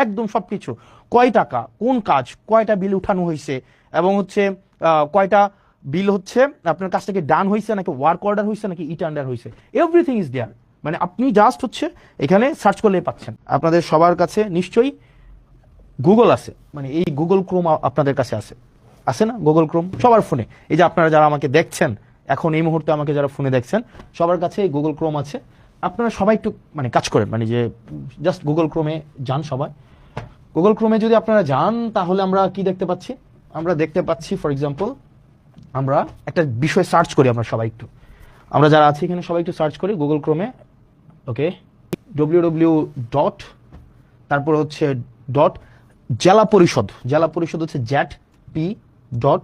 একদম সবকিছু, কয় টাকা, কোন কাজ, কয়টা বিল উঠানো হয়েছে, এবং হচ্ছে কয়টা বিল হচ্ছে আপনার কাছ থেকে ডান হয়েছে নাকি ওয়ার্ক অর্ডার হয়েছে নাকি ই টেন্ডার হয়েছে, এভরিথিং ইজ দেয়ার। মানে আপনি জাস্ট হচ্ছে এখানে সার্চ করলেই পাচ্ছেন। আপনাদের সবার কাছে নিশ্চয়ই গুগল আছে, মানে এই গুগল ক্রোম আপনাদের কাছে আছে, আছে না গুগল ক্রোম সবার ফোনে? এই যে আপনারা যারা আমাকে দেখছেন এখন এই মুহূর্তে, আমাকে যারা ফোনে দেখছেন, সবার কাছে গুগল ক্রোম আছে। আপনারা সবাই একটু মানে কাজ করেন, মানে যে জাস্ট গুগল ক্রোমে যান সবাই। গুগল ক্রোমে যদি আপনারা যান তাহলে আমরা কি দেখতে পাচ্ছি? আমরা দেখতে পাচ্ছি ফর এক্সাম্পল আমরা একটা বিষয় সার্চ করি, আমরা যারা আছি এখানে সবাই একটু সার্চ করি গুগল ক্রোমে। ওকে, www ডট, তারপর হচ্ছে ডট জেলা পরিষদ হচ্ছে জ্যাট পি ডট,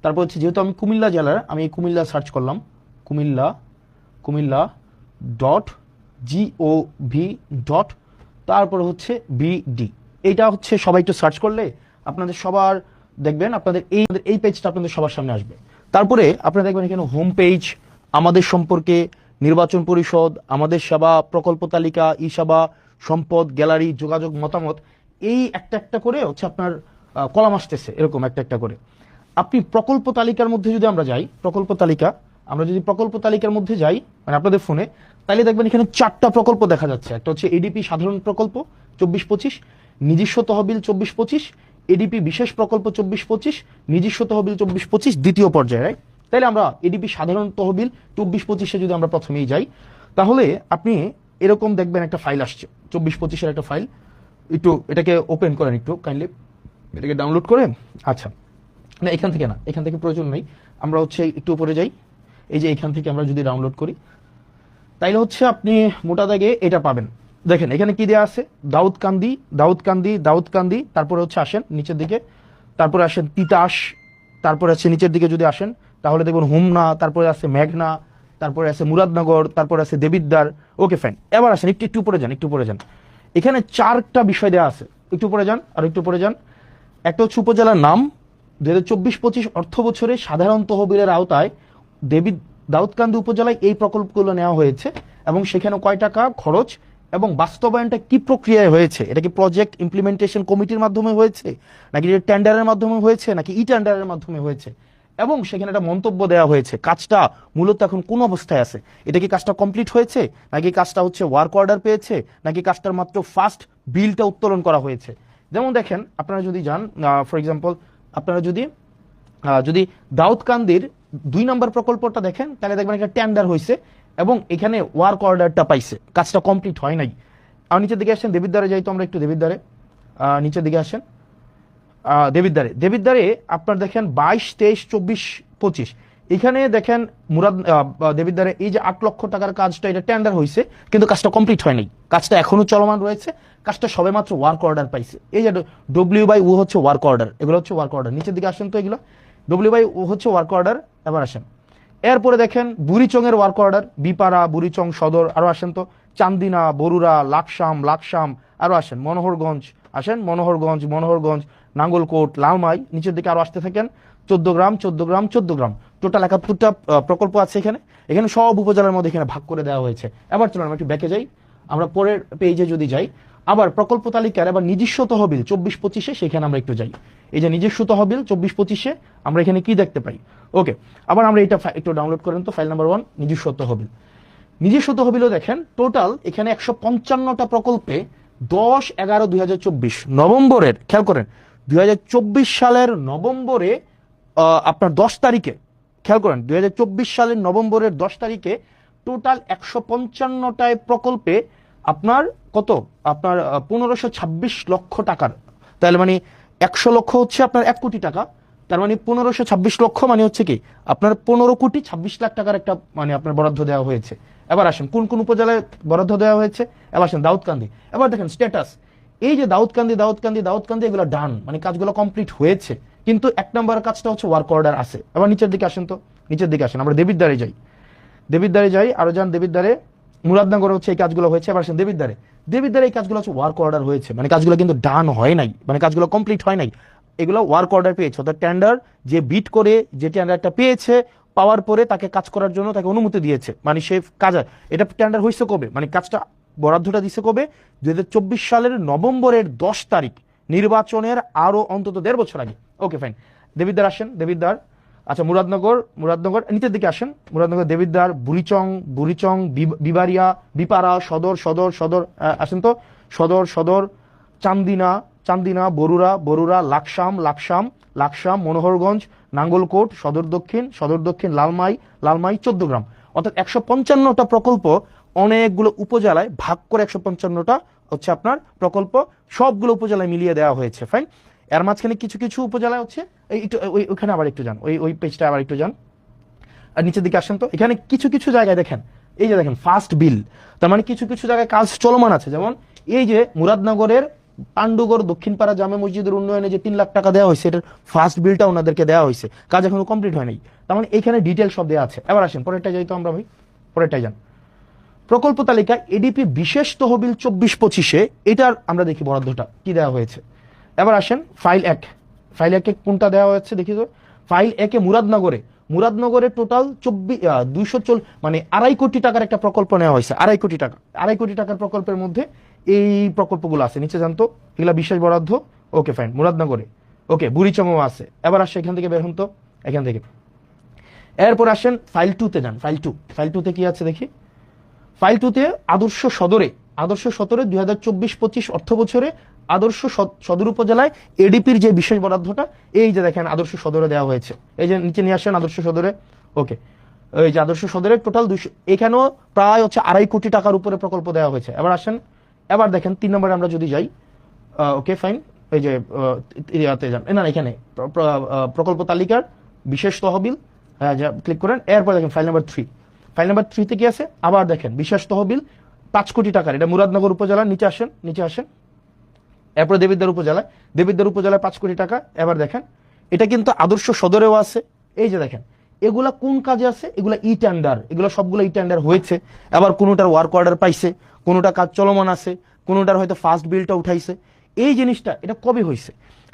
তারপর হচ্ছে যেহেতু আমি কুমিল্লা জেলার, আমি এই কুমিল্লা সার্চ করলাম, কুমিল্লা ডট GOV ডট, তারপর হচ্ছে BD। এইটা হচ্ছে সবাই একটু সার্চ করলে আপনাদের সবার দেখবেন আপনাদের এই পেজটা আপনাদের সবার সামনে আসবে। তারপরে আপনারা দেখবেন এখানে হোম পেজ, আমাদের সম্পর্কে, নির্বাচন পরিষদ, আমাদের সেবা, প্রকল্প তালিকা, ই সেবা, সম্পদ, গ্যালারি, যোগাযোগ, মতামত, এই একটা একটা করে হচ্ছে আপনার কলাম আসতেছে এরকম একটা একটা করে। আপনি প্রকল্প তালিকার মধ্যে যদি আমরা যাই, আমরা যদি প্রকল্প তালিকার মধ্যে যাই মানে আপনাদের ফোনে, তাহলে দেখবেন এখানে 4টা প্রকল্প দেখা যাচ্ছে। একটা হচ্ছে এডিপি সাধারণ প্রকল্প 24-25, নিজস্ব তহবিল 24-25, এডিপি বিশেষ প্রকল্প 24-25, নিজস্ব তহবিল 24-25 দ্বিতীয় পর্যায়ে, রাইট? তাহলে আমরা এডিপি সাধারণ তহবিল 24-25-এ যদি আমরা প্রথমেই যাই, তাহলে আপনি এরকম দেখবেন একটা ফাইল আসছে 24-25-এর একটা ফাইল। একটু এটাকে ওপেন করেন, একটু কাইন্ডলি এটাকে ডাউনলোড করে। আচ্ছা, না এখান থেকে প্রয়োজন নেই, আমরা হচ্ছে একটু উপরে যাই। এই যে এখান থেকে আমরা যদি ডাউনলোড করি তাইলে হচ্ছে আপনি মোটা দাগে এটা পাবেন। দেখেন এখানে কি দেওয়া আছে, দাউদকান্দি, তারপরে হচ্ছে আসেন নিচের দিকে, তারপরে আসেন তিতাস, তারপরে আছে নিচের দিকে যদি আসেন তাহলে দেখুন হোমনা, তারপরে আছে মেঘনা, তারপরে আছে মুরাদনগর, তারপরে আছে দেবিদ্বার। ওকে ফাইন, এবার আসেন একটু উপরে যান। এখানে 4টা বিষয় দেওয়া আছে, একটু উপরে যান, আর একটু উপরে যান। একটা হচ্ছে উপজেলার নাম, 2024-25 অর্থ বছরে সাধারণ তহবিলের আওতায় দাউদকান্দি উপজেলায় এই প্রকল্পগুলো নেওয়া হয়েছে এবং সেখানে কয় টাকা খরচ এবং বাস্তবায়নটা কি প্রক্রিয়ায় হয়েছে, এটা কি প্রজেক্ট ইমপ্লিমেন্টেশন কমিটির মাধ্যমে হয়েছে নাকি টেন্ডারের মাধ্যমে হয়েছে নাকি ই টেন্ডারের মাধ্যমে হয়েছে, এবং সেখানে একটা মন্তব্য দেওয়া হয়েছে কাজটা মূলত এখন কোন অবস্থায় আছে, এটা কি কাজটা কমপ্লিট হয়েছে নাকি কাজটা হচ্ছে ওয়ার্ক অর্ডার পেয়েছে নাকি কাজটার মাত্র ফার্স্ট বিলটা উত্তোলন করা হয়েছে। যেমন দেখেন আপনারা যদি যান ফর এক্সাম্পল, আপনারা যদি দাউদকান্দির 2 নম্বর প্রকল্পটা দেখেন তাহলে দেখবেন একটা টেন্ডার হয়েছে এবং এখানে ওয়ার্ক অর্ডারটা পাইছে, কাজটা কমপ্লিট হয় নাই। আর নিচের দিকে আসেন, দেবিদ্বারে যাই তো আমরা একটু, দেবিদ্বারে নিচের দিকে আসেন, দেবিদ্বারে আপনার দেখেন 22, 23, 24, 25, এখানে দেখেন দেবিদ্বারে এই যে 8 লক্ষ টাকার কাজটা, এটা টেন্ডার হয়েছে কিন্তু কাজটা কমপ্লিট হয় নাই, কাজটা এখনো চলমান রয়েছে, কাজটা সবে মাত্র ওয়ার্ক অর্ডার পাইছে। এই যে WBU হচ্ছে ওয়ার্ক অর্ডার, এগুলো হচ্ছে ওয়ার্ক অর্ডার। নিচের দিকে আসেন তো, এগুলো WBU হচ্ছে ওয়ার্ক অর্ডার। এবার আসেন, এরপরে দেখেন বুড়িচংয়ের ওয়ার্ক অর্ডার, বিপাড়া, বুড়িচং সদর, আরো আসেন তো চান্দিনা, বরুড়া, লাকসাম, আরো আসেন মনোহরগঞ্জ, নাঙ্গলকোট, লালমাই, নিচের দিকে আরো আসতে থাকেন 14 গ্রাম, টোটাল 71টা প্রকল্প আছে এখানে সব উপজেলার মধ্যে এখানে ভাগ করে দেওয়া হয়েছে। এবার চলুন আমরা একটু ব্যাকে যাই, আমরা পরের পেজে যদি যাই, আবার প্রকল্প তালিকার আবার নিজস্ব তহবিল 24-25-এ, সেখানে আমরা একটু যাই। এই যে নিজস্ব তহবিল 24-25-এ আমরা এখানে কি দেখতে পাই। ওকে, আবার আমরা এটা একটু ডাউনলোড করেন তো, ফাইল নাম্বার 1 নিজস্ব তহবিলও দেখেন টোটাল এখানে 155টা প্রকল্পে 10/11/2024 নভেম্বরের, খেয়াল করেন 2024 সালের নভেম্বরে আপনার 10 তারিখে, খেয়াল করেন 2024 সালের নভেম্বরের 10 তারিখে টোটাল 155টায় প্রকল্পে আপনার কত, আপনার 1526 লক্ষ টাকার, তাহলে মানে 100 লক্ষ হচ্ছে আপনার 1 কোটি টাকা, তার মানে 1526 লক্ষ মানে হচ্ছে কি আপনার 15,26,00,000 টাকার একটা মানে আপনার বরাদ্দ দেওয়া হয়েছে। এবার আসেন কোন কোন উপজেলায় বরাদ্দ দেওয়া হয়েছে, এবার আসেন দাউদকান্দি। এবার দেখেন স্ট্যাটাস, এই যে দাউদকান্দি এগুলো ডান, মানে কাজগুলো কমপ্লিট হয়েছে, কিন্তু 1 নম্বরের কাজটা হচ্ছে ওয়ার্ক অর্ডার আছে। এবার নিচের দিকে আসেন তো, আমরা দেবিদ্বারে যাই, আরো যান দেবিদ্বারে, মুরাদনগর হচ্ছে এই কাজগুলো হয়েছে। এবার আসেন দেবিদ্বারে এই কাজগুলো হচ্ছে ওয়ার্ক অর্ডার হয়েছে, মানে কাজগুলো কিন্তু ডান হয় নাই, মানে কাজগুলো কমপ্লিট হয় নাই, এগুলো ওয়ার্ক অর্ডার পেয়েছে, অর্থাৎ টেন্ডার যে বিট করে যে টেন্ডারটা পেয়েছে, পাওয়ার পরে তাকে কাজ করার জন্য তাকে অনুমতি দিয়েছে, মানে সে কাজ, এটা টেন্ডার হয়েছে কবে, মানে কাজটা বরাদ্দটা দিছে কবে? 2024 সালের নভেম্বরের 10 তারিখ, নির্বাচনের আরো অন্তত 1.5 বছর আগে। Okay fine. দেবিদ্বার আসেন, দেবিদ্বার। আচ্ছা, মুরাদনগর নিচের দিকে আসেন। মুরাদনগর, দেবিদ্বার, বুড়িচং, বিবারিয়া, বিপাড়া, সদর আসেন তো, সদর, চান্দিনা, বরুড়া, লাকসাম, মনোহরগঞ্জ, নাঙ্গলকোট, সদর দক্ষিণ, লালমাই 14 গ্রাম। অর্থাৎ 155টা প্রকল্প অনেকগুলো উপজেলায় ভাগ করে 155টা হচ্ছে আপনার প্রকল্প সবগুলো উপজেলায় মিলিয়ে দেওয়া হয়েছে। ফাইন। এর মাঝখানে কিছু কিছু উপজেলায় হচ্ছে ওইখানে আবার একটু যান, ওই পেজটা আবার একটু যান, আর নিচের দিকে আসেন তো। এখানে কিছু কিছু জায়গায় দেখেন, এই যে দেখেন ফার্স্ট বিল, তার মানে কিছু কিছু জায়গায় কাজ চলমান আছে। যেমন এই যে মুরাদনগরের পাণ্ডুগড় দক্ষিণপাড়া জামে মসজিদের উন্নয়নে যে 3 লাখ টাকা দেওয়া হয়েছে, এটার ফার্স্ট বিলটা ওনাদেরকে দেওয়া হয়েছে, কাজ এখনো কমপ্লিট হয় নাই। তার মানে এখানে ডিটেল সব দেওয়া আছে। এবার আসেন পরেরটা যাই তো আমরা ভাই, পরেরটাই যান। প্রকল্প তালিকা এডিপি বিশেষ তহবিল 24-25-এ, এটার আমরা দেখি বরাদ্দটা কি দেওয়া হয়েছে। এবার আসেন ফাইল 1 কোনটা দেওয়া হয়েছে দেখি তো। ফাইল 1-এ মুরাদনগরে টোটাল 240 মানে 2.5 কোটি টাকার একটা প্রকল্প নেওয়া হয়েছে। 2.5 কোটি টাকার প্রকল্পের মধ্যে এই প্রকল্পগুলো আছে। নিচে জানতো এগুলা বিশেষ বরাদ্দ। Okay fine, মুরাদনগরে। ওকে, বুড়িচংও আছে। এবার আসে এখান থেকে বের হন তো, এখান থেকে। এরপর আসেন ফাইল 2-তে যান। ফাইল 2-তে কি আছে দেখি। ফাইল 2-তে আদর্শ সদরে 2024-25 অর্থ বছরে আদর্শ সদর উপজেলায় এডিপির যে বিশেষ বরাদ্দটা, এই যে দেখেন আদর্শ সদরে দেওয়া হয়েছে। এই যে নিচে নিয়ে আসেন আদর্শ সদরে। ওকে, এই যে আদর্শ সদরে টোটাল 200, এখানেও প্রায় হচ্ছে 2.5 কোটি টাকার উপরে প্রকল্প দেওয়া হয়েছে। এবার আসেন, এবার দেখেন 3 নম্বরে আমরা যদি যাই। ওকে ফাইন, এই যে যান না, এখানে প্রকল্প তালিকার বিশেষ তহবিল, ক্লিক করেন। এরপর দেখেন ফাইল নাম্বার 3। ফাইল নাম্বার 3-তে কি আছে? আবার দেখেন বিশেষ তহবিল 5 কোটি টাকার, এটা মুরাদনগর উপজেলা। নিচে আসেন। এরপর দেবিদ্বার উপজেলায় 5 কোটি টাকা। এবার দেখেন এটা কিন্তু আদর্শ সদরেও আছে। এই যে দেখেন এগুলা কোন কাজে আছে, এগুলা ই টেন্ডার, এগুলো সবগুলো ই টেন্ডার হয়েছে। আবার কোনোটার ওয়ার্ক অর্ডার পাইছে, কোনোটা কাজ চলমান আছে, কোনোটার হয়তো ফার্স্ট বিলটা উঠাইছে। এই জিনিসটা এটা কবে হয়েছে?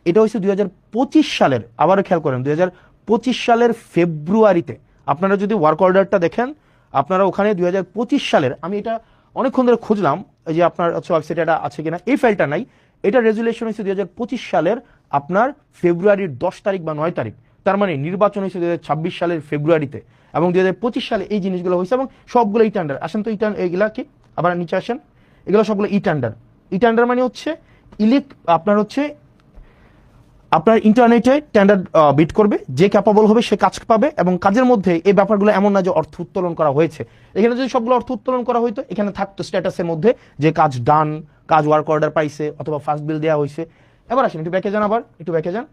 এটা হয়েছে 2025 সালের, আবারও খেয়াল করেন 2025 সালের ফেব্রুয়ারিতে। আপনারা যদি ওয়ার্ক অর্ডারটা দেখেন, আপনারা ওখানে 2025 সালের, আমি এটা অনেকক্ষণ ধরে খুঁজলাম এই যে আপনার ওয়েবসাইটে এটা আছে কিনা, এই ফাইলটা নাই। এটা রেজুলেশন হয়েছে 2025 সালের আপনার ফেব্রুয়ারির 10 তারিখ বা 9 তারিখ। তার মানে নির্বাচন হয়েছে 2026 সালের ফেব্রুয়ারিতে, এবং 2025 সালে এই জিনিসগুলো হয়েছে, এবং সবগুলো ই টেন্ডার। আসেন তো এইগুলা কি, আবার নিচে আসেন। এগুলো সবগুলো ই টেন্ডার মানে হচ্ছে আপনার হচ্ছে আপনার ইন্টারনেটে টেন্ডার বিট করবে, যে ক্যাপাবল হবে সে কাজ পাবে, এবং কাজের মধ্যে এই ব্যাপারগুলো এমন না যে অর্থ উত্তোলন করা হয়েছে। এখানে যদি সবগুলো অর্থ উত্তোলন করা হইতো, এখানে থাকতো স্ট্যাটাসের মধ্যে যে কাজ ডান, কাজ ওয়ার্ক অর্ডার পাইছে, অথবা ফার্স্ট বিল দেওয়া হয়েছে। এবার আসেন একটু ব্যাকে যান।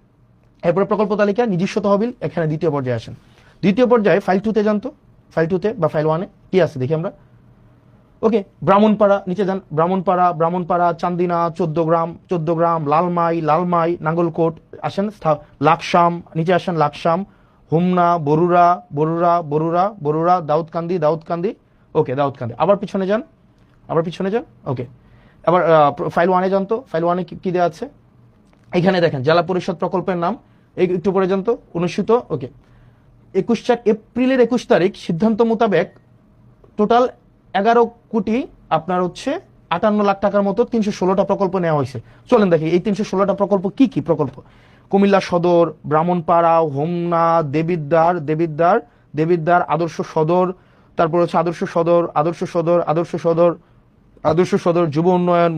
এরপরে প্রকল্প তালিকা নিজস্ব তহবিল, এখানে দ্বিতীয় পর্যায়ে আসেন। দ্বিতীয় পর্যায়ে ফাইল 2-তে যান তো। ফাইল 2-তে বা ফাইল 1-এ কি আছে দেখি আমরা। ওকে, ব্রাহ্মণপাড়া, নিচে যান। ব্রাহ্মণপাড়া, চান্দিনা 14 গ্রাম, লালমাই, নাঙ্গলকোট। আসেন লাকসাম, নিচে আসেন লাকসাম, হুমনা, বরুড়া, দাউদকান্দি। ওকে, দাউদকান্দি। আবার পিছনে যান। ওকে, আবার ফাইল 1-এ যান তো। ফাইল 1-এ কি দেওয়া আছে? এখানে দেখেন জেলা পরিষদ প্রকল্পের নাম, একটু পরে যান তো, অনুষ্ঠিত। ওকে, এপ্রিলের 21 তারিখ সিদ্ধান্ত মোতাবেক টোটাল 11 কোটি আপনার হচ্ছে 58 লাখ টাকার মতো 316টা প্রকল্প নেওয়া হয়েছে। চলেন দেখি এই 316টা প্রকল্প কি কি প্রকল্প। কুমিল্লা সদর, ব্রাহ্মণপাড়া, হোমনা, দেবিদ্বার, আদর্শ সদর, তারপর হচ্ছে আদর্শ সদর, যুব উন্নয়ন,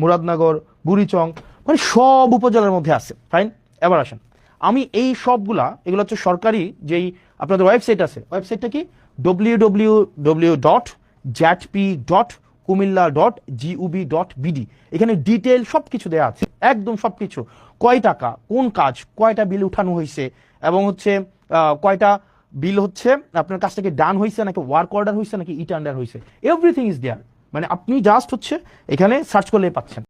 মুরাদনগর, বুড়িচং, মানে সব উপজেলার মধ্যে আছে। ফাইন। এবার আসেন, আমি এই সবগুলা, এগুলো হচ্ছে সরকারি যেই আপনাদের ওয়েবসাইট আছে, ওয়েবসাইটটা কি www.jatp.kumilla.gov.bd। এখানে ডিটেল সবকিছু দেওয়া আছে, একদম সবকিছু, কয় টাকা, কোন কাজ, কয়টা বিল উঠানো হয়েছে, এবং হচ্ছে কয়টা বিল হচ্ছে আপনার কাছ থেকে ডান হয়েছে, নাকি ওয়ার্ক অর্ডার হয়েছে, নাকি ই টেন্ডার হয়েছে, এভরিথিং ইজ দেয়ার। মানে আপনি জাস্ট হচ্ছে এখানে সার্চ করলে পাচ্ছেন।